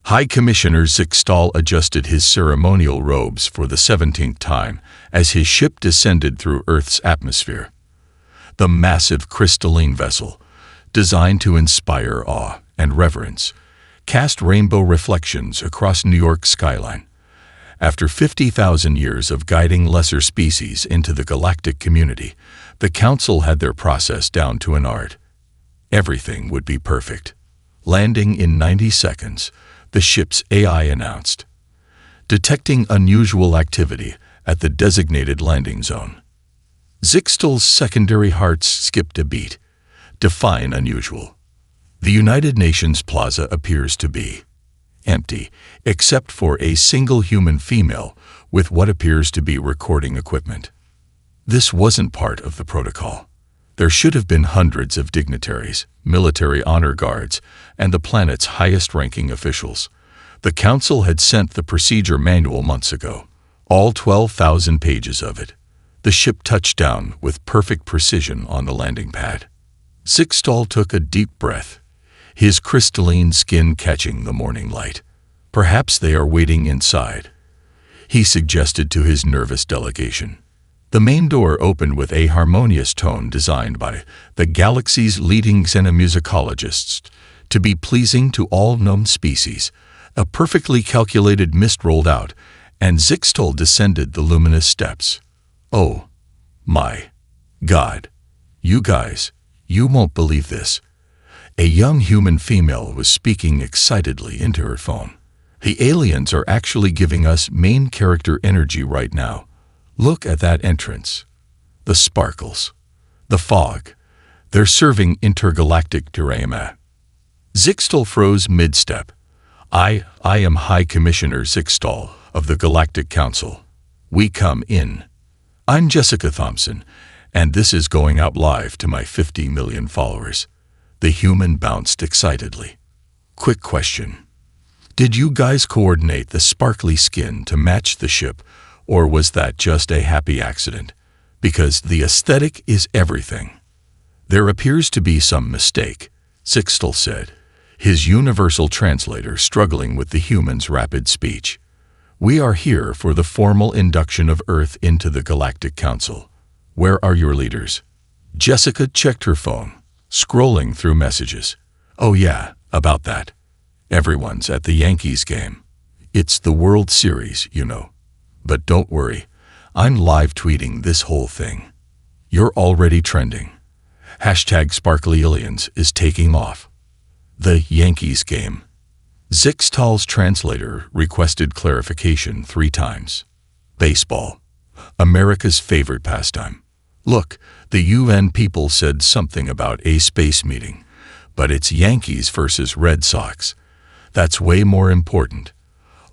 High Commissioner Zixtal adjusted his ceremonial robes for the 17th time as his ship descended through Earth's atmosphere. The massive crystalline vessel, designed to inspire awe and reverence, cast rainbow reflections across New York's skyline. After 50,000 years of guiding lesser species into the galactic community, the Council had their process down to an art. Everything would be perfect. Landing in 90 seconds, the ship's AI announced, detecting unusual activity at the designated landing zone. Zixtal's secondary hearts skipped a beat. Define unusual. The United Nations Plaza appears to be empty, except for a single human female with what appears to be recording equipment. This wasn't part of the protocol. There should have been hundreds of dignitaries, military honor guards, and the planet's highest-ranking officials. The Council had sent the procedure manual months ago, all 12,000 pages of it. The ship touched down with perfect precision on the landing pad. Zixtal took a deep breath, his crystalline skin catching the morning light. Perhaps they are waiting inside, he suggested to his nervous delegation. The main door opened with a harmonious tone designed by the galaxy's leading xenomusicologists to be pleasing to all known species. A perfectly calculated mist rolled out, and Zixtal descended the luminous steps. Oh, my God. You guys, you won't believe this. A young human female was speaking excitedly into her phone. The aliens are actually giving us main character energy right now. Look at that entrance. The sparkles. The fog. They're serving intergalactic drama. Zixtal froze mid-step. I am High Commissioner Zixtal of the Galactic Council. We come in. I'm Jessica Thompson, and this is going out live to my 50 million followers. The human bounced excitedly. Quick question. Did you guys coordinate the sparkly skin to match the ship, or was that just a happy accident? Because the aesthetic is everything. There appears to be some mistake, Zixtal said, his universal translator struggling with the human's rapid speech. We are here for the formal induction of Earth into the Galactic Council. Where are your leaders? Jessica checked her phone, scrolling through messages. Oh yeah, about that. Everyone's at the Yankees game. It's the World Series, you know. But don't worry, I'm live tweeting this whole thing. You're already trending. #SparklyAliens is taking off. The Yankees game. Zixtal's translator requested clarification 3 times. Baseball. America's favorite pastime. Look, the UN people said something about a space meeting, but it's Yankees versus Red Sox. That's way more important.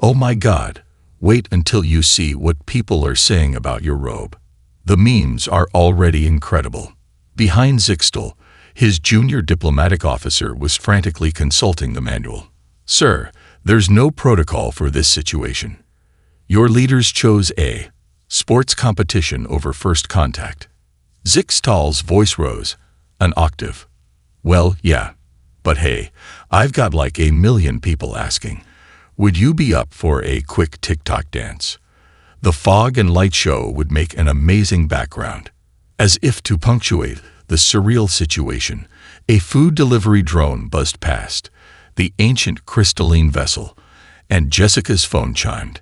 Oh my God, wait until you see what people are saying about your robe. The memes are already incredible. Behind Zixtal, his junior diplomatic officer was frantically consulting the manual. Sir, there's no protocol for this situation. Your leaders chose a sports competition over first contact. Zixtal's voice rose an octave. Well, yeah, but hey, I've got like 1 million people asking. Would you be up for a quick TikTok dance? The fog and light show would make an amazing background. As if to punctuate the surreal situation, a food delivery drone buzzed past the ancient crystalline vessel, and Jessica's phone chimed.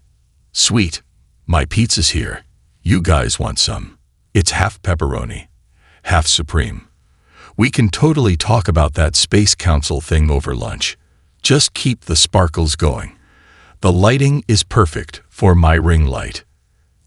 Sweet, my pizza's here. You guys want some? It's half pepperoni, half supreme. We can totally talk about that Space Council thing over lunch. Just keep the sparkles going. The lighting is perfect for my ring light.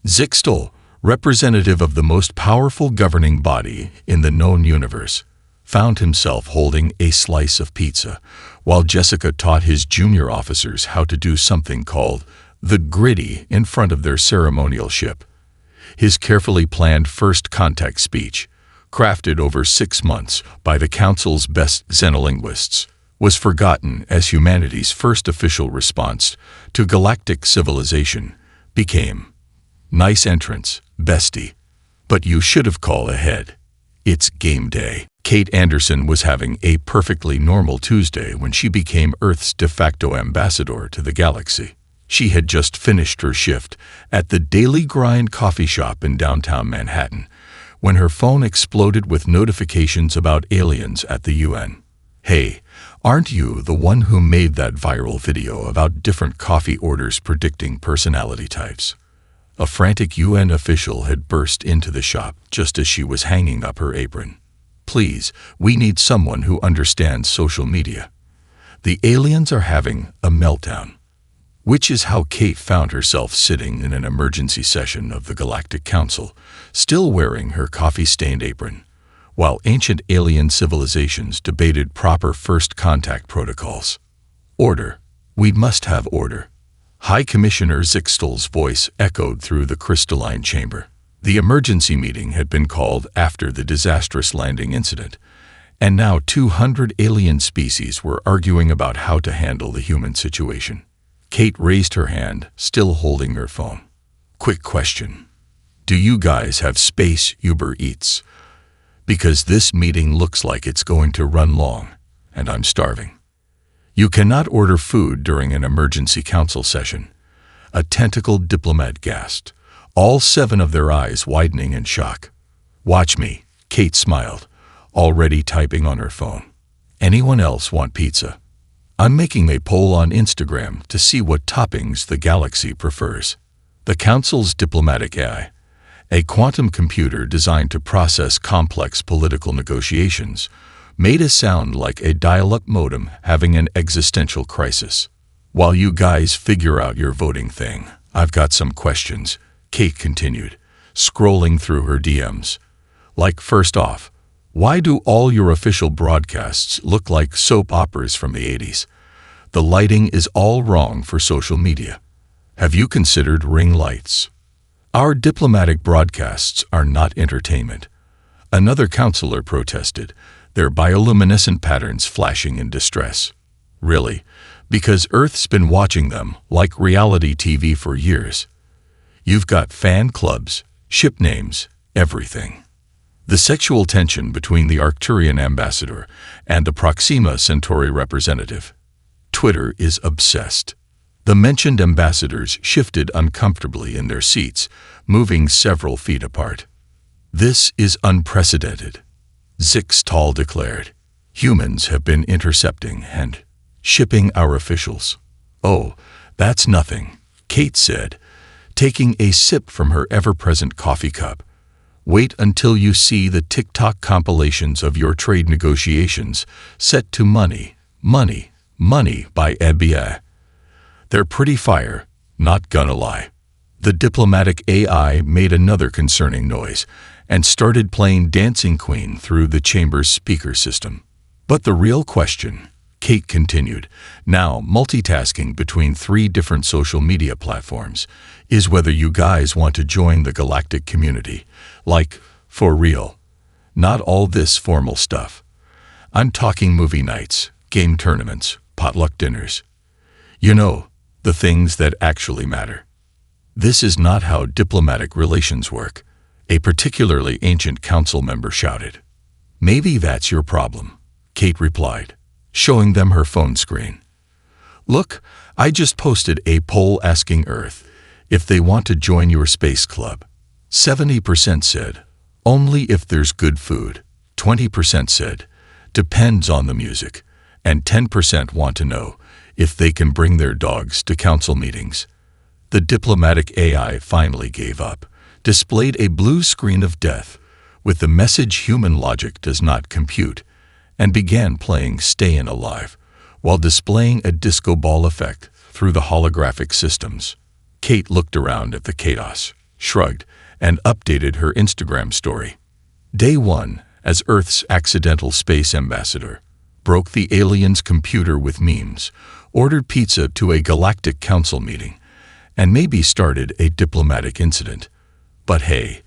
Zixtal, representative of the most powerful governing body in the known universe, found himself holding a slice of pizza, while Jessica taught his junior officers how to do something called the gritty in front of their ceremonial ship. His carefully planned first contact speech, crafted over 6 months by the Council's best xenolinguists, was forgotten as humanity's first official response to galactic civilization became, "Nice entrance, bestie, but you should have called ahead. It's game day." Kate Anderson was having a perfectly normal Tuesday when she became Earth's de facto ambassador to the galaxy. She had just finished her shift at the Daily Grind coffee shop in downtown Manhattan when her phone exploded with notifications about aliens at the UN. Hey, aren't you the one who made that viral video about different coffee orders predicting personality types? A frantic UN official had burst into the shop just as she was hanging up her apron. Please, we need someone who understands social media. The aliens are having a meltdown. Which is how Kate found herself sitting in an emergency session of the Galactic Council, still wearing her coffee-stained apron, while ancient alien civilizations debated proper first contact protocols. Order. We must have order. High Commissioner Zixtel's voice echoed through the crystalline chamber. The emergency meeting had been called after the disastrous landing incident, and now 200 alien species were arguing about how to handle the human situation. Kate raised her hand, still holding her phone. Quick question. Do you guys have space Uber Eats? Because this meeting looks like it's going to run long, and I'm starving. You cannot order food during an emergency council session. A tentacled diplomat gasped, all 7 of their eyes widening in shock. Watch me, Kate smiled, already typing on her phone. Anyone else want pizza? I'm making a poll on Instagram to see what toppings the galaxy prefers. The Council's diplomatic AI, a quantum computer designed to process complex political negotiations, made a sound like a dial-up modem having an existential crisis. While you guys figure out your voting thing, I've got some questions, Kate continued, scrolling through her DMs. Like, first off, why do all your official broadcasts look like soap operas from the 80s? The lighting is all wrong for social media. Have you considered ring lights? Our diplomatic broadcasts are not entertainment. Another counselor protested, their bioluminescent patterns flashing in distress. Really? Because Earth's been watching them like reality TV for years. You've got fan clubs, ship names, everything. The sexual tension between the Arcturian ambassador and the Proxima Centauri representative. Twitter is obsessed. The mentioned ambassadors shifted uncomfortably in their seats, moving several feet apart. This is unprecedented, Zixtal declared. Humans have been intercepting and shipping our officials. Oh, that's nothing, Kate said, taking a sip from her ever-present coffee cup. Wait until you see the TikTok compilations of your trade negotiations set to money, money, money by EBA. They're pretty fire, not gonna lie. The diplomatic AI made another concerning noise and started playing Dancing Queen through the chamber's speaker system. But the real question, Kate continued, now multitasking between 3 different social media platforms, is whether you guys want to join the galactic community. Like, for real. Not all this formal stuff. I'm talking movie nights, game tournaments, potluck dinners. You know, the things that actually matter. This is not how diplomatic relations work, a particularly ancient council member shouted. Maybe that's your problem, Kate replied, showing them her phone screen. Look, I just posted a poll asking Earth if they want to join your space club. 70% said, only if there's good food. 20% said, depends on the music. And 10% want to know if they can bring their dogs to council meetings. The diplomatic AI finally gave up, displayed a blue screen of death with the message human logic does not compute, and began playing Stayin' Alive while displaying a disco ball effect through the holographic systems. Kate looked around at the chaos, shrugged, and updated her Instagram story. Day 1, as Earth's accidental space ambassador, broke the aliens' computer with memes, ordered pizza to a galactic council meeting, and maybe started a diplomatic incident. But hey,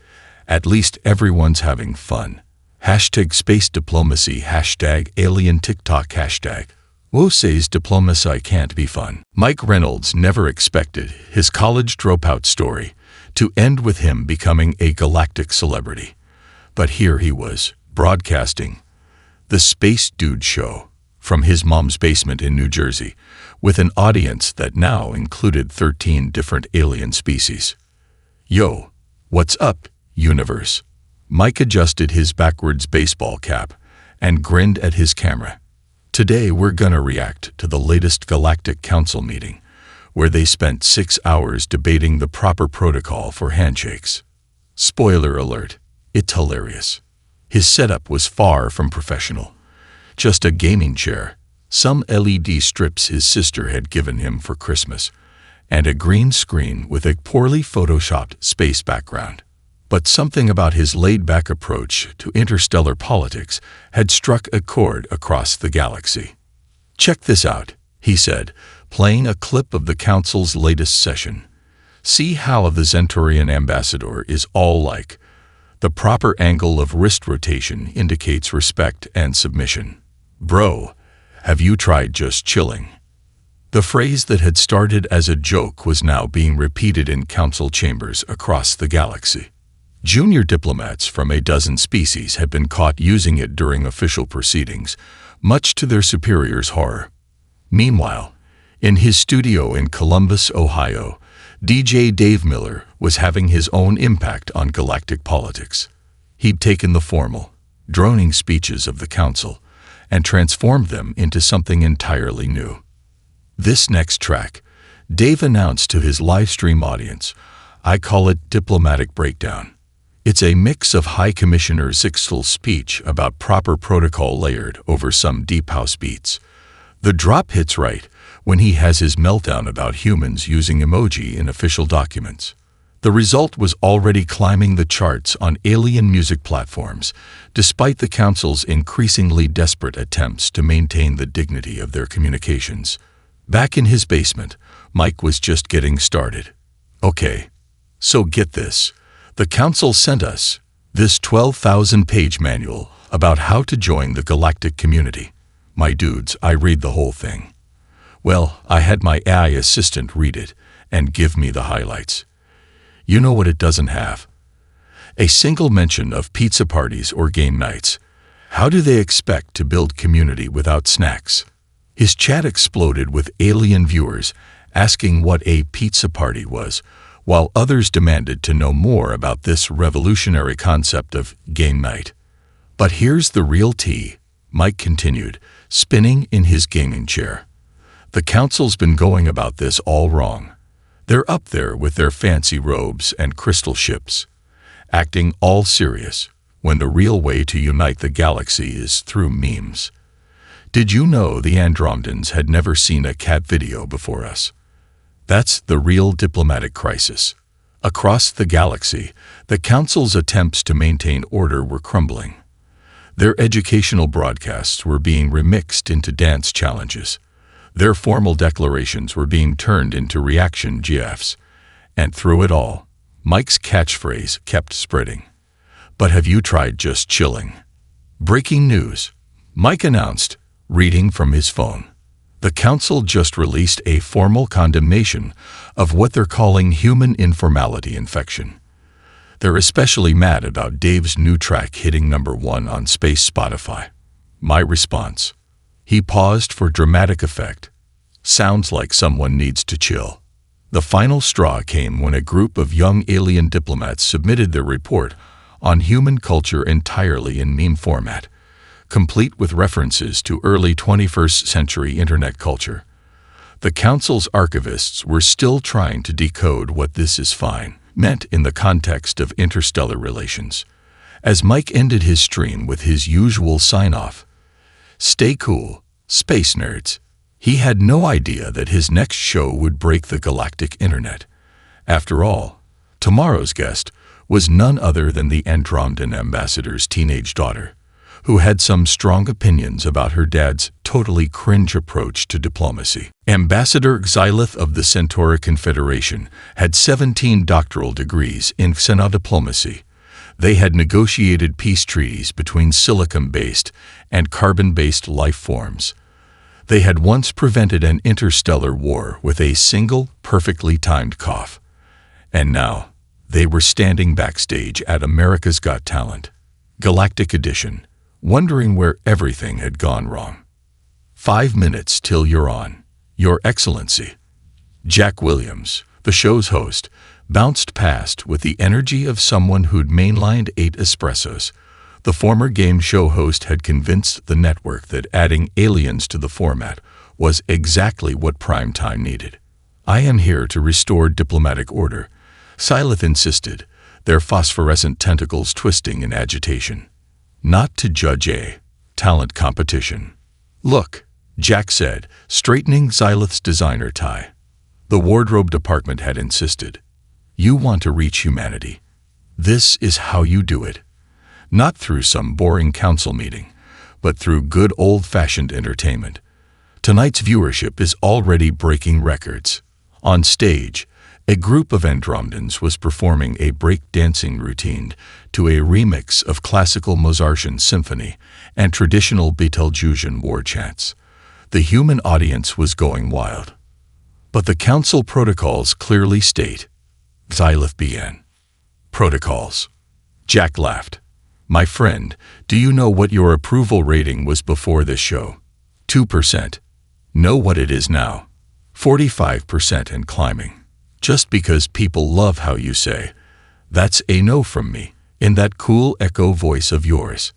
at least everyone's having fun. Hashtag space diplomacy, hashtag alien TikTok, hashtag Wo says diplomacy can't be fun. Mike Reynolds never expected his college dropout story to end with him becoming a galactic celebrity. But here he was, broadcasting The Space Dude Show, from his mom's basement in New Jersey, with an audience that now included 13 different alien species. Yo, what's up, universe? Mike adjusted his backwards baseball cap and grinned at his camera. Today we're gonna react to the latest Galactic Council meeting, where they spent 6 hours debating the proper protocol for handshakes. Spoiler alert, it's hilarious. His setup was far from professional. Just a gaming chair, some LED strips his sister had given him for Christmas, and a green screen with a poorly photoshopped space background. But something about his laid-back approach to interstellar politics had struck a chord across the galaxy. "Check this out," he said, playing a clip of the Council's latest session. "See how the Zenturian ambassador is all like. The proper angle of wrist rotation indicates respect and submission. Bro, have you tried just chilling?" The phrase that had started as a joke was now being repeated in council chambers across the galaxy. Junior diplomats from a dozen species had been caught using it during official proceedings, much to their superiors' horror. Meanwhile, in his studio in Columbus, Ohio, DJ Dave Miller was having his own impact on galactic politics. He'd taken the formal, droning speeches of the council and transformed them into something entirely new. This next track, Dave announced to his livestream audience, I call it Diplomatic Breakdown. It's a mix of High Commissioner Zixel's speech about proper protocol layered over some deep house beats. The drop hits right when he has his meltdown about humans using emoji in official documents. The result was already climbing the charts on alien music platforms, despite the Council's increasingly desperate attempts to maintain the dignity of their communications. Back in his basement, Mike was just getting started. Okay, so get this. The Council sent us this 12,000-page manual about how to join the galactic community. My dudes, I read the whole thing. Well, I had my AI assistant read it and give me the highlights. You know what it doesn't have? A single mention of pizza parties or game nights. How do they expect to build community without snacks? His chat exploded with alien viewers asking what a pizza party was, while others demanded to know more about this revolutionary concept of game night. But here's the real tea, Mike continued, spinning in his gaming chair. The Council's been going about this all wrong. They're up there with their fancy robes and crystal ships, acting all serious, when the real way to unite the galaxy is through memes. Did you know the Andromedans had never seen a cat video before us? That's the real diplomatic crisis. Across the galaxy, the Council's attempts to maintain order were crumbling. Their educational broadcasts were being remixed into dance challenges. Their formal declarations were being turned into reaction GIFs. And through it all, Mike's catchphrase kept spreading. But have you tried just chilling? Breaking news. Mike announced, reading from his phone. The Council just released a formal condemnation of what they're calling human informality infection. They're especially mad about Dave's new track hitting #1 on Space Spotify. My response. He paused for dramatic effect. Sounds like someone needs to chill. The final straw came when a group of young alien diplomats submitted their report on human culture entirely in meme format, complete with references to early 21st century internet culture. The Council's archivists were still trying to decode what "this is fine" meant in the context of interstellar relations. As Mike ended his stream with his usual sign-off, "Stay cool, space nerds," he had no idea that his next show would break the galactic internet. After all, tomorrow's guest was none other than the Andromedan ambassador's teenage daughter, who had some strong opinions about her dad's totally cringe approach to diplomacy. Ambassador Xylith of the Centauri Confederation had 17 doctoral degrees in xenodiplomacy. They had negotiated peace treaties between silicon-based and carbon-based life forms. They had once prevented an interstellar war with a single, perfectly timed cough. And now, they were standing backstage at America's Got Talent, Galactic Edition, wondering where everything had gone wrong. 5 minutes till you're on, Your Excellency. Jack Williams, the show's host, bounced past with the energy of someone who'd mainlined 8 espressos. The former game show host had convinced the network that adding aliens to the format was exactly what primetime needed. I am here to restore diplomatic order, Syleth insisted, their phosphorescent tentacles twisting in agitation. Not to judge a talent competition. Look, Jack said, straightening Syleth's designer tie. The wardrobe department had insisted. You want to reach humanity. This is how you do it. Not through some boring council meeting, but through good old-fashioned entertainment. Tonight's viewership is already breaking records. On stage, a group of Andromedans was performing a break-dancing routine to a remix of classical Mozartian symphony and traditional Betelgeusian war chants. The human audience was going wild. But the council protocols clearly state. Syleth began. Protocols. Jack laughed. My friend, do you know what your approval rating was before this show? 2%. Know what it is now? 45% and climbing. Just because people love how you say, that's a no from me, in that cool echo voice of yours.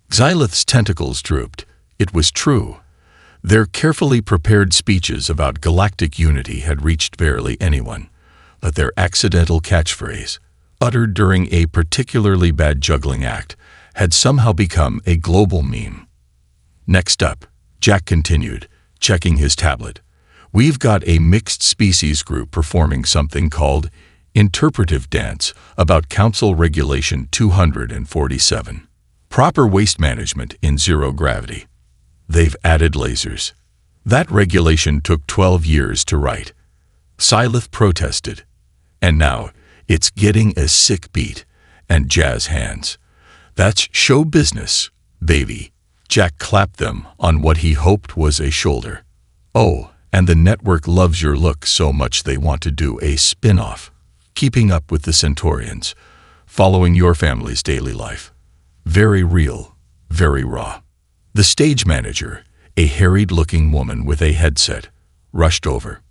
Syleth's tentacles drooped. It was true. Their carefully prepared speeches about galactic unity had reached barely anyone, but their accidental catchphrase, uttered during a particularly bad juggling act, had somehow become a global meme. Next up, Jack continued, checking his tablet. We've got a mixed species group performing something called interpretive dance about Council Regulation 247. Proper waste management in zero gravity. They've added lasers. That regulation took 12 years to write. Syleth protested. And now, it's getting a sick beat and jazz hands. That's show business, baby. Jack clapped them on what he hoped was a shoulder. Oh, and the network loves your look so much they want to do a spin-off. Keeping up with the Centaurians, following your family's daily life. Very real, very raw. The stage manager, a harried-looking woman with a headset, rushed over.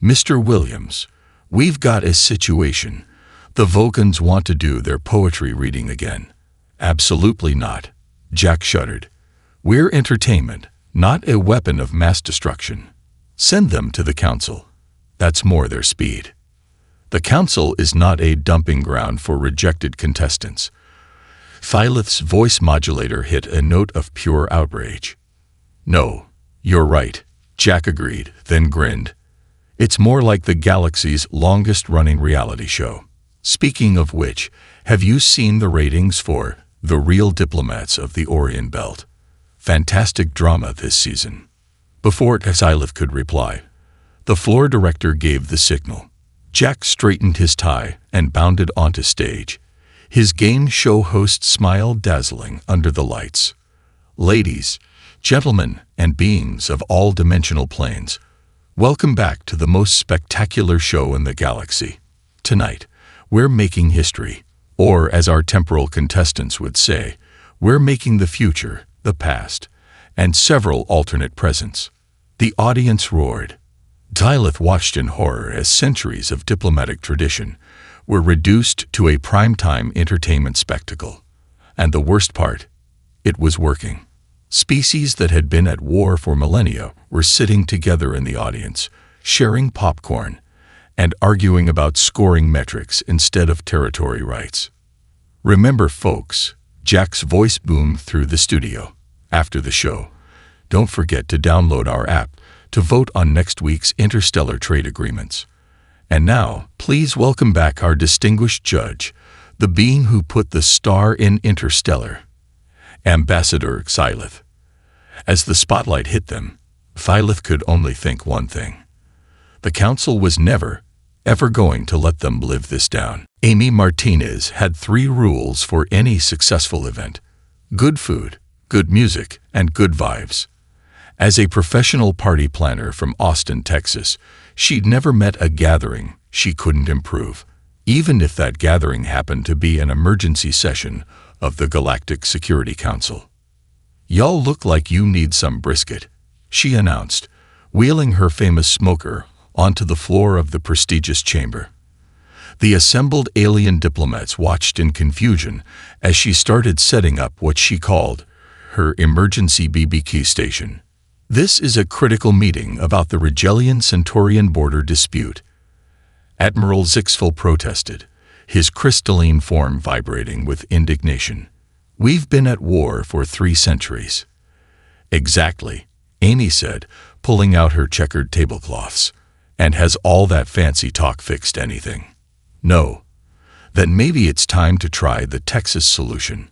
Mr. Williams, we've got a situation. The Vulcans want to do their poetry reading again. Absolutely not. Jack shuddered. We're entertainment, not a weapon of mass destruction. Send them to the council. That's more their speed. The council is not a dumping ground for rejected contestants. Syleth's voice modulator hit a note of pure outrage. No, you're right, Jack agreed, then grinned. It's more like the galaxy's longest-running reality show. Speaking of which, have you seen the ratings for The Real Diplomats of the Orient Belt? Fantastic drama this season. Before Syleth could reply, the floor director gave the signal. Jack straightened his tie and bounded onto stage. His game show host smiled dazzling under the lights. Ladies, gentlemen, and beings of all dimensional planes, welcome back to the most spectacular show in the galaxy. Tonight, we're making history, or as our temporal contestants would say, we're making the future, the past, and several alternate presents. The audience roared. Syleth watched in horror as centuries of diplomatic tradition were reduced to a primetime entertainment spectacle. And the worst part, it was working. Species that had been at war for millennia were sitting together in the audience, sharing popcorn, and arguing about scoring metrics instead of territory rights. Remember, folks, Jack's voice boomed through the studio. After the show, don't forget to download our app to vote on next week's interstellar trade agreements. And now, please welcome back our distinguished judge, the being who put the star in Interstellar, Ambassador Syleth. As the spotlight hit them, Syleth could only think one thing. The council was never, ever going to let them live this down. Amy Martinez had 3 rules for any successful event: good food, good music, and good vibes. As a professional party planner from Austin, Texas, she'd never met a gathering she couldn't improve, even if that gathering happened to be an emergency session of the Galactic Security Council. "Y'all look like you need some brisket," she announced, wheeling her famous smoker onto the floor of the prestigious chamber. The assembled alien diplomats watched in confusion as she started setting up what she called her emergency BBQ station. "This is a critical meeting about the Regelian-Centaurian border dispute," Admiral Zixfel protested, his crystalline form vibrating with indignation. "We've been at war for 3 centuries. "Exactly," Amy said, pulling out her checkered tablecloths. "And has all that fancy talk fixed anything? No. Then maybe it's time to try the Texas solution.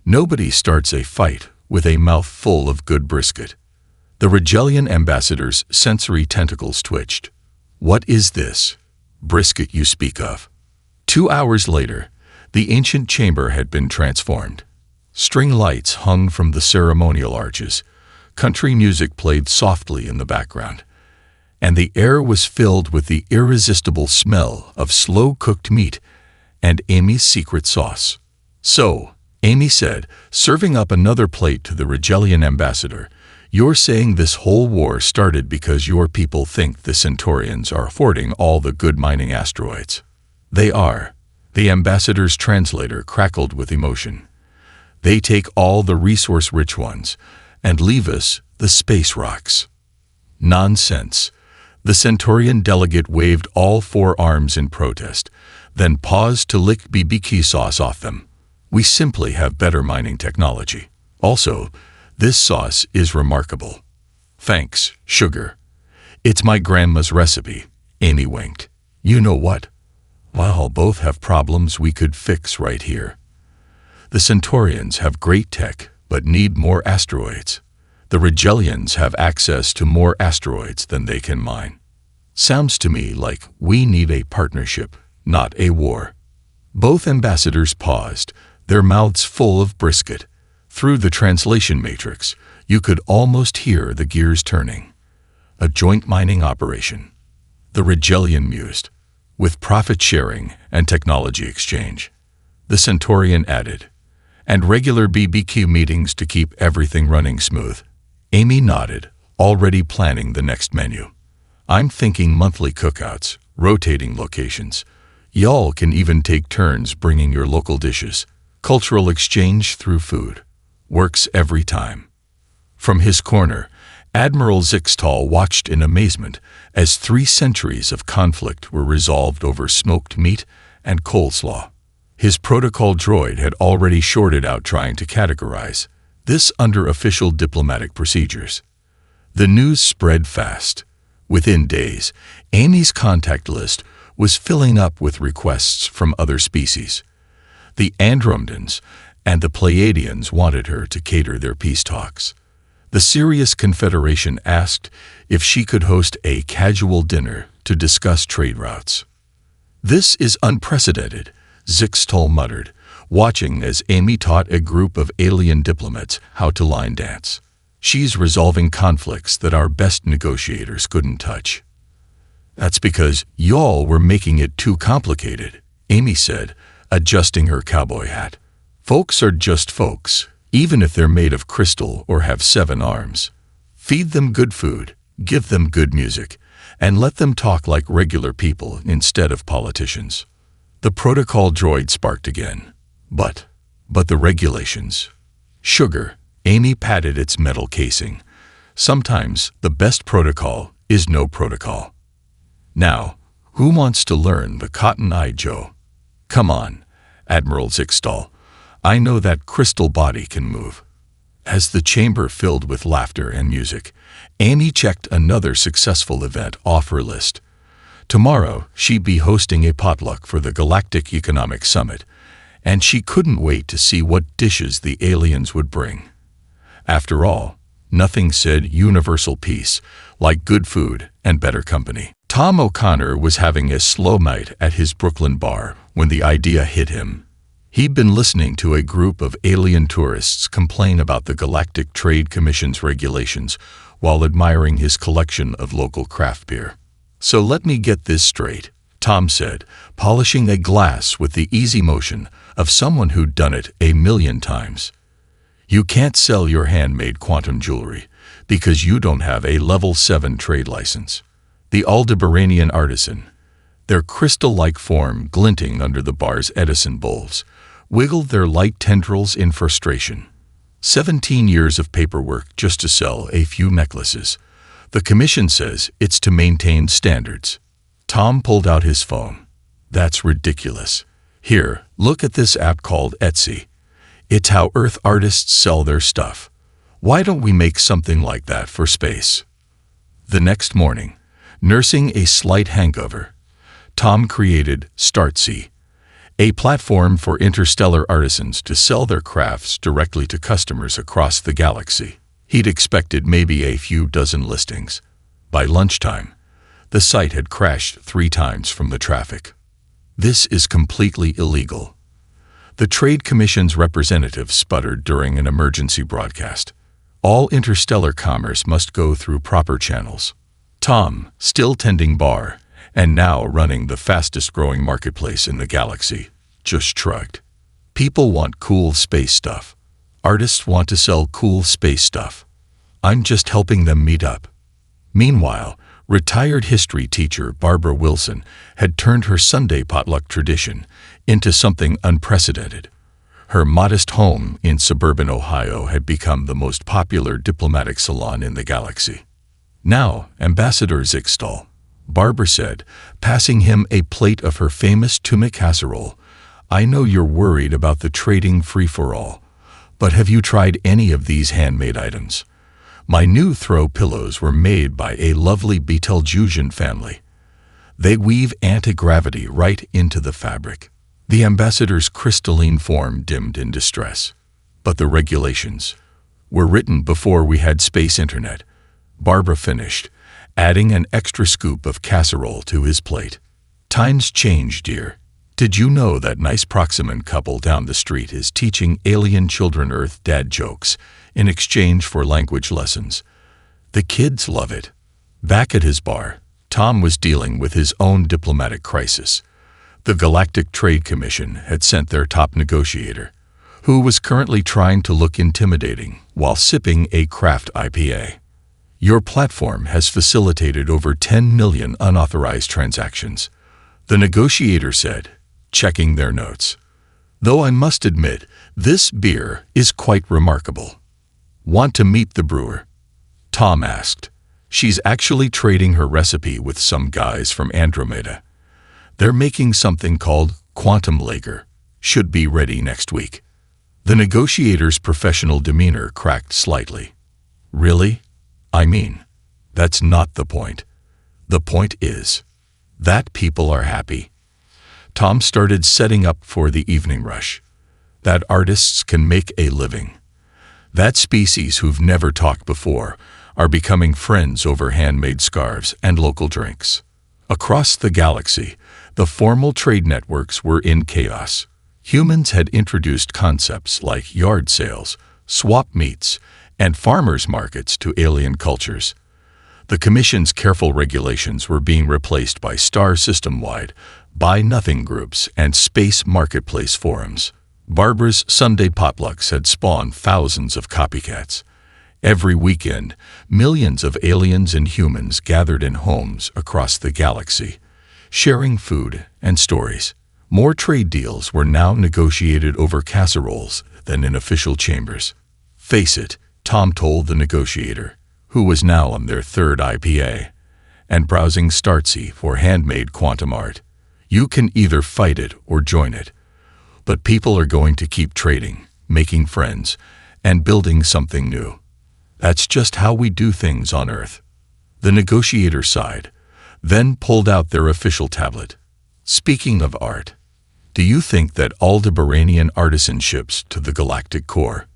Nobody starts a fight with a mouth full of good brisket." The Regelian ambassador's sensory tentacles twitched. "What is this brisket you speak of?" 2 hours later, the ancient chamber had been transformed. String lights hung from the ceremonial arches, country music played softly in the background, and the air was filled with the irresistible smell of slow-cooked meat and Amy's secret sauce. "So," Amy said, serving up another plate to the Regelian ambassador, "you're saying this whole war started because your people think the Centaurians are hoarding all the good mining asteroids?" "They are," the ambassador's translator crackled with emotion. "They take all the resource-rich ones and leave us the space rocks." "Nonsense." The Centaurian delegate waved all 4 arms in protest, then paused to lick BBQ sauce off them. "We simply have better mining technology. Also, this sauce is remarkable." "Thanks, sugar. It's my grandma's recipe," Amy winked. "You know what? While both have problems we could fix right here. The Centaurians have great tech, but need more asteroids. The Regelians have access to more asteroids than they can mine. Sounds to me like we need a partnership, not a war." Both ambassadors paused, their mouths full of brisket. Through the translation matrix, you could almost hear the gears turning. "A joint mining operation," the Regelian mused, "with profit sharing and technology exchange." The Centaurian added, "And regular BBQ meetings to keep everything running smooth." Amy nodded, already planning the next menu. "I'm thinking monthly cookouts, rotating locations. Y'all can even take turns bringing your local dishes. Cultural exchange through food. Works every time." From his corner, Admiral Zixtal watched in amazement as 3 centuries of conflict were resolved over smoked meat and coleslaw. His protocol droid had already shorted out trying to categorize this under official diplomatic procedures. The news spread fast. Within days, Amy's contact list was filling up with requests from other species. The Andromedans and the Pleiadians wanted her to cater their peace talks. The Sirius Confederation asked if she could host a casual dinner to discuss trade routes. "This is unprecedented," Zixtal muttered, watching as Amy taught a group of alien diplomats how to line dance. "She's resolving conflicts that our best negotiators couldn't touch." "That's because y'all were making it too complicated," Amy said, adjusting her cowboy hat. "Folks are just folks, even if they're made of crystal or have 7 arms. Feed them good food, give them good music, and let them talk like regular people instead of politicians." The protocol droid sparked again. But the regulations. "Sugar," Amy patted its metal casing. "Sometimes the best protocol is no protocol. Now, who wants to learn the Cotton Eye Joe? Come on, Admiral Zixtal. I know that crystal body can move." As the chamber filled with laughter and music, Amy checked another successful event off her list. Tomorrow, she'd be hosting a potluck for the Galactic Economic Summit, and she couldn't wait to see what dishes the aliens would bring. After all, nothing said universal peace like good food and better company. Tom O'Connor was having a slow night at his Brooklyn bar when the idea hit him. He'd been listening to a group of alien tourists complain about the Galactic Trade Commission's regulations while admiring his collection of local craft beer. "So let me get this straight," Tom said, polishing a glass with the easy motion of someone who'd done it a million times. You can't sell your handmade quantum jewelry because you don't have a level 7 trade license. The Aldebaranian artisan, their crystal-like form glinting under the bar's Edison bowls, wiggled their light tendrils in frustration. 17 years of paperwork just to sell a few necklaces. The commission says it's to maintain standards. Tom pulled out his phone. That's ridiculous. Here, look at this app called Etsy. It's how Earth artists sell their stuff. Why don't we make something like that for space? The next morning, nursing a slight hangover, Tom created Startsea, a platform for interstellar artisans to sell their crafts directly to customers across the galaxy. He'd expected maybe a few dozen listings. By lunchtime, the site had crashed 3 times from the traffic. This is completely illegal. The Trade Commission's representative sputtered during an emergency broadcast. All interstellar commerce must go through proper channels. Tom, still tending bar, and now running the fastest-growing marketplace in the galaxy, just shrugged. People want cool space stuff. Artists want to sell cool space stuff. I'm just helping them meet up. Meanwhile, retired history teacher Barbara Wilson had turned her Sunday potluck tradition into something unprecedented. Her modest home in suburban Ohio had become the most popular diplomatic salon in the galaxy. "Now, Ambassador Zixtal," Barbara said, passing him a plate of her famous tumic casserole, "I know you're worried about the trading free-for-all, but have you tried any of these handmade items? My new throw pillows were made by a lovely Betelgeusian family. They weave anti-gravity right into the fabric." The ambassador's crystalline form dimmed in distress. "But the regulations were written before we had space internet," Barbara finished, adding an extra scoop of casserole to his plate. "Times change, dear. Did you know that nice Proximan couple down the street is teaching alien children Earth dad jokes in exchange for language lessons? The kids love it." Back at his bar, Tom was dealing with his own diplomatic crisis. The Galactic Trade Commission had sent their top negotiator, who was currently trying to look intimidating while sipping a craft IPA. "Your platform has facilitated over 10 million unauthorized transactions," the negotiator said, checking their notes. "Though I must admit, this beer is quite remarkable." "Want to meet the brewer?" Tom asked. "She's actually trading her recipe with some guys from Andromeda. They're making something called Quantum Lager. Should be ready next week." The negotiator's professional demeanor cracked slightly. "Really? I mean, that's not the point. The point is that people are happy." Tom started setting up for the evening rush. That artists can make a living. That species who've never talked before are becoming friends over handmade scarves and local drinks. Across the galaxy, the formal trade networks were in chaos. Humans had introduced concepts like yard sales, swap meets, and farmers' markets to alien cultures. The Commission's careful regulations were being replaced by star system-wide, buy-nothing groups and space marketplace forums. Barbara's Sunday potlucks had spawned thousands of copycats. Every weekend, millions of aliens and humans gathered in homes across the galaxy, sharing food and stories. More trade deals were now negotiated over casseroles than in official chambers. "Face it," Tom told the negotiator, who was now on their 3rd IPA, and browsing Startsea for handmade quantum art. "You can either fight it or join it. But people are going to keep trading, making friends, and building something new. That's just how we do things on Earth." The negotiator sighed, then pulled out their official tablet. "Speaking of art, do you think that Aldebaranian artisan ships to the galactic core?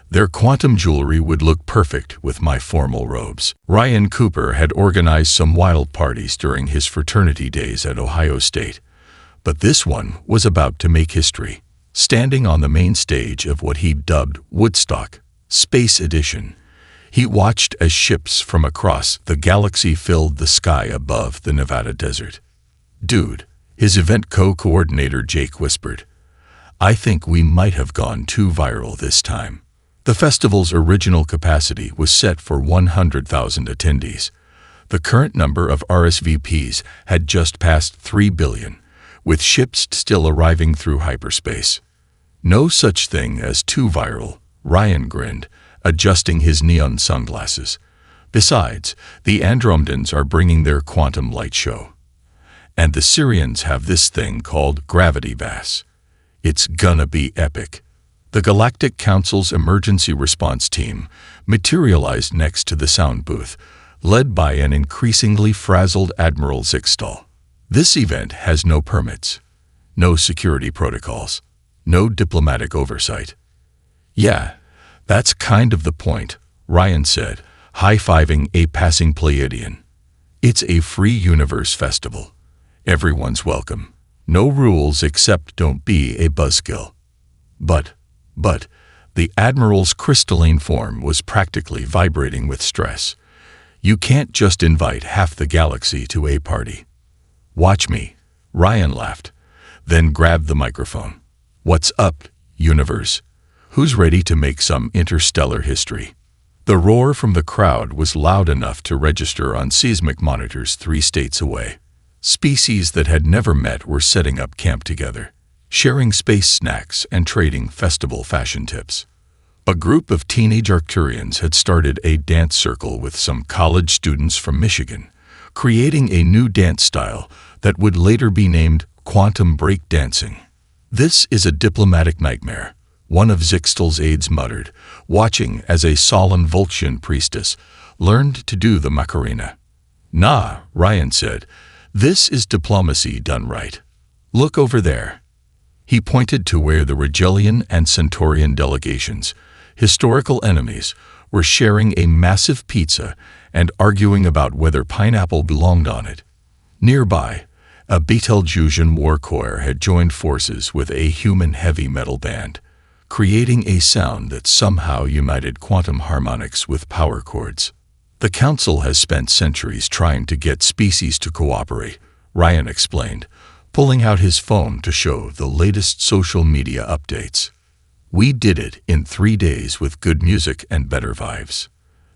Their quantum jewelry would look perfect with my formal robes." Ryan Cooper had organized some wild parties during his fraternity days at Ohio State, but this one was about to make history. Standing on the main stage of what he dubbed Woodstock, Space Edition, he watched as ships from across the galaxy filled the sky above the Nevada desert. "Dude," his event co-coordinator Jake whispered, "I think we might have gone too viral this time." The festival's original capacity was set for 100,000 attendees. The current number of RSVPs had just passed 3 billion, with ships still arriving through hyperspace. No such thing as too viral, Ryan grinned, adjusting his neon sunglasses. Besides, the Andromedans are bringing their quantum light show. And the Syrians have this thing called gravity bass. It's gonna be epic. The Galactic Council's emergency response team materialized next to the sound booth, led by an increasingly frazzled Admiral Zixtal. This event has no permits, no security protocols, no diplomatic oversight. Yeah, that's kind of the point, Ryan said, high-fiving a passing Pleiadian. It's a free universe festival. Everyone's welcome. No rules except don't be a buzzkill. But, the Admiral's crystalline form was practically vibrating with stress. You can't just invite half the galaxy to a party. Watch me, Ryan laughed, then grabbed the microphone. What's up, universe? Who's ready to make some interstellar history? The roar from the crowd was loud enough to register on seismic monitors 3 states away. Species that had never met were setting up camp together, sharing space snacks and trading festival fashion tips. A group of teenage Arcturians had started a dance circle with some college students from Michigan, creating a new dance style that would later be named quantum break dancing. This is a diplomatic nightmare, one of Zixtal's aides muttered, watching as a solemn Vulcan priestess learned to do the Macarena. Nah, Ryan said, this is diplomacy done right. Look over there. He pointed to where the Regelian and Centaurian delegations, historical enemies, were sharing a massive pizza and arguing about whether pineapple belonged on it. Nearby, a Betelgeusian war choir had joined forces with a human heavy metal band, creating a sound that somehow united quantum harmonics with power chords. The Council has spent centuries trying to get species to cooperate, Ryan explained, pulling out his phone to show the latest social media updates. We did it in 3 days with good music and better vibes.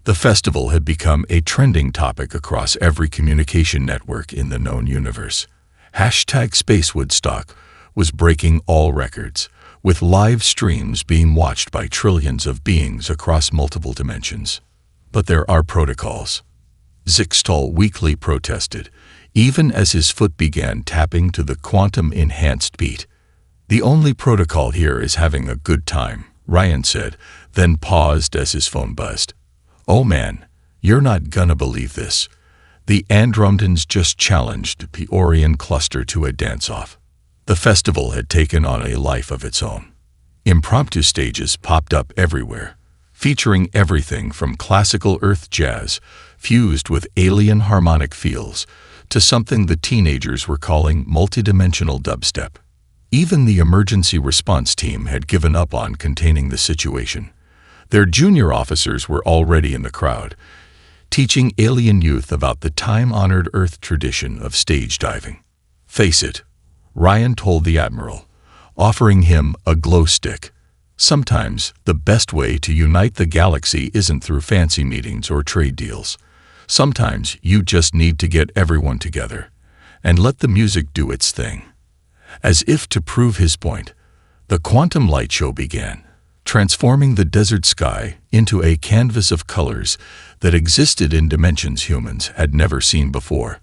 The festival had become a trending topic across every communication network in the known universe. #SpaceWoodstock was breaking all records, with live streams being watched by trillions of beings across multiple dimensions. But there are protocols. Zixtal weakly protested, even as his foot began tapping to the quantum-enhanced beat. The only protocol here is having a good time, Ryan said, then paused as his phone buzzed. Oh man, you're not gonna believe this. The Andromedans just challenged the Orion cluster to a dance-off. The festival had taken on a life of its own. Impromptu stages popped up everywhere, featuring everything from classical Earth jazz, fused with alien harmonic feels, to something the teenagers were calling multidimensional dubstep. Even the emergency response team had given up on containing the situation. Their junior officers were already in the crowd, teaching alien youth about the time-honored Earth tradition of stage diving. Face it, Ryan told the Admiral, offering him a glow stick. Sometimes the best way to unite the galaxy isn't through fancy meetings or trade deals. Sometimes you just need to get everyone together and let the music do its thing. As if to prove his point, the quantum light show began, transforming the desert sky into a canvas of colors that existed in dimensions humans had never seen before.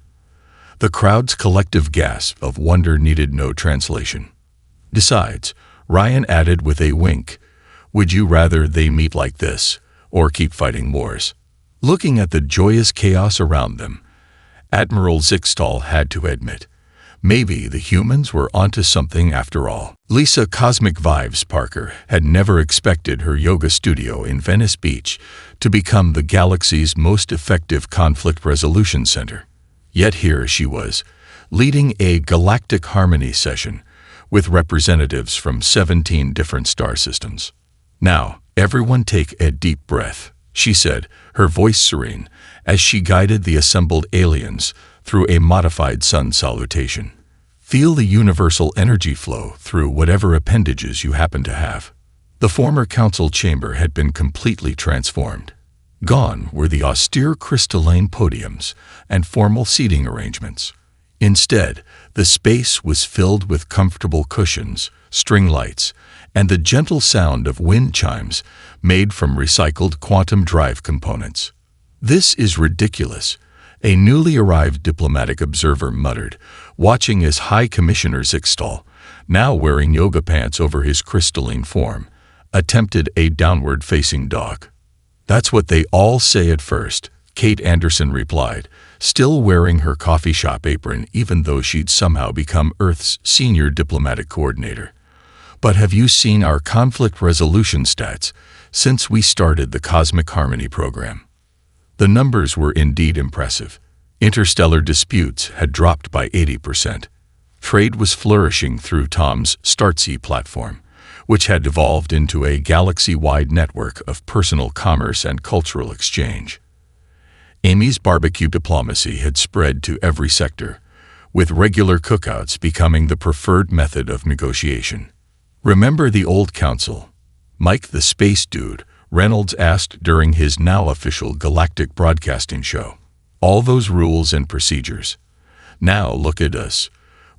The crowd's collective gasp of wonder needed no translation. Besides, Ryan added with a wink, would you rather they meet like this, or keep fighting wars? Looking at the joyous chaos around them, Admiral Zixtal had to admit, maybe the humans were onto something after all. Lisa Cosmic Vibes Parker had never expected her yoga studio in Venice Beach to become the galaxy's most effective conflict resolution center. Yet here she was, leading a galactic harmony session with representatives from 17 different star systems. Now, everyone take a deep breath, she said, her voice serene, as she guided the assembled aliens through a modified sun salutation. Feel the universal energy flow through whatever appendages you happen to have. The former council chamber had been completely transformed. Gone were the austere crystalline podiums and formal seating arrangements. Instead, the space was filled with comfortable cushions, string lights, and the gentle sound of wind chimes made from recycled quantum drive components. "This is ridiculous," a newly arrived diplomatic observer muttered, watching as High Commissioner Zixtal, now wearing yoga pants over his crystalline form, attempted a downward-facing dog. "That's what they all say at first," Kate Anderson replied, still wearing her coffee shop apron even though she'd somehow become Earth's senior diplomatic coordinator. "But have you seen our conflict resolution stats since we started the Cosmic Harmony program?" The numbers were indeed impressive. Interstellar disputes had dropped by 80%. Trade was flourishing through Tom's Startsea platform, which had evolved into a galaxy-wide network of personal commerce and cultural exchange. Amy's barbecue diplomacy had spread to every sector, with regular cookouts becoming the preferred method of negotiation. "Remember the old council? Mike the Space Dude," Reynolds asked during his now official Galactic broadcasting show. "All those rules and procedures. Now look at us.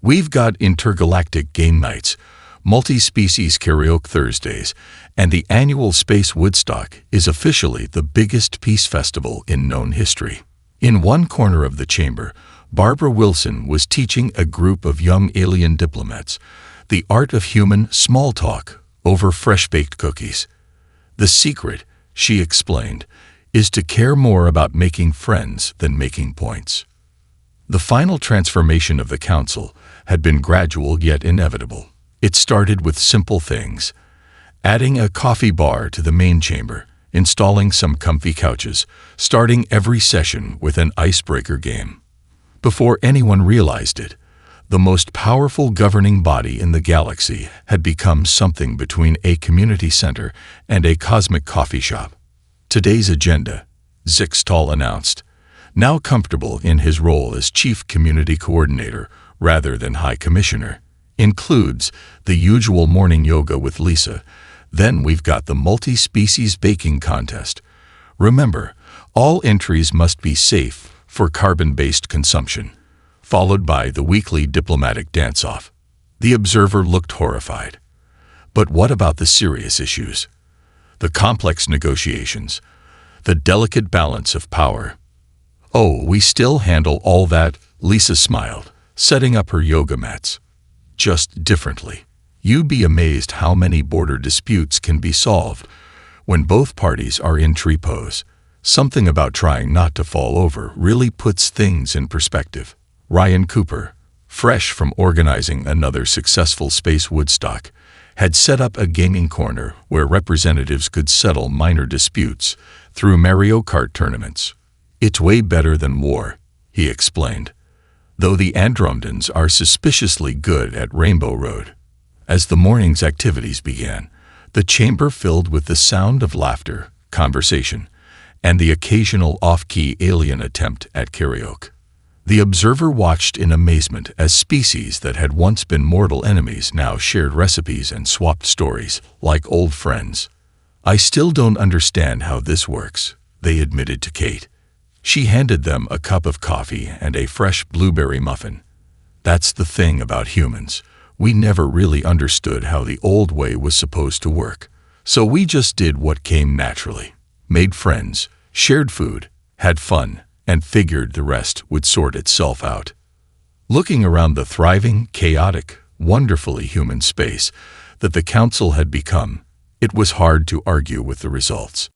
We've got intergalactic game nights, multi-species karaoke Thursdays, and the annual Space Woodstock is officially the biggest peace festival in known history." In one corner of the chamber, Barbara Wilson was teaching a group of young alien diplomats the art of human small talk over fresh-baked cookies. "The secret," she explained, "is to care more about making friends than making points." The final transformation of the council had been gradual yet inevitable. It started with simple things: adding a coffee bar to the main chamber, installing some comfy couches, starting every session with an icebreaker game. Before anyone realized it, the most powerful governing body in the galaxy had become something between a community center and a cosmic coffee shop. "Today's agenda," Zixtal announced, now comfortable in his role as Chief Community Coordinator rather than High Commissioner, includes the usual morning yoga with Lisa. Then we've got the multi-species baking contest. Remember, all entries must be safe for carbon-based consumption, followed by the weekly diplomatic dance-off. The observer looked horrified. But what about the serious issues? The complex negotiations, the delicate balance of power. "Oh, we still handle all that," Lisa smiled, setting up her yoga mats. "Just differently. You'd be amazed how many border disputes can be solved when both parties are in tree pose. Something about trying not to fall over really puts things in perspective." Ryan Cooper, fresh from organizing another successful Space Woodstock, had set up a gaming corner where representatives could settle minor disputes through Mario Kart tournaments. "It's way better than war," he explained, "though the Andromedans are suspiciously good at Rainbow Road." As the morning's activities began, the chamber filled with the sound of laughter, conversation, and the occasional off-key alien attempt at karaoke. The observer watched in amazement as species that had once been mortal enemies now shared recipes and swapped stories like old friends. "I still don't understand how this works," they admitted to Kate. She handed them a cup of coffee and a fresh blueberry muffin. "That's the thing about humans. We never really understood how the old way was supposed to work. So we just did what came naturally. Made friends, shared food, had fun, and figured the rest would sort itself out." Looking around the thriving, chaotic, wonderfully human space that the council had become, it was hard to argue with the results.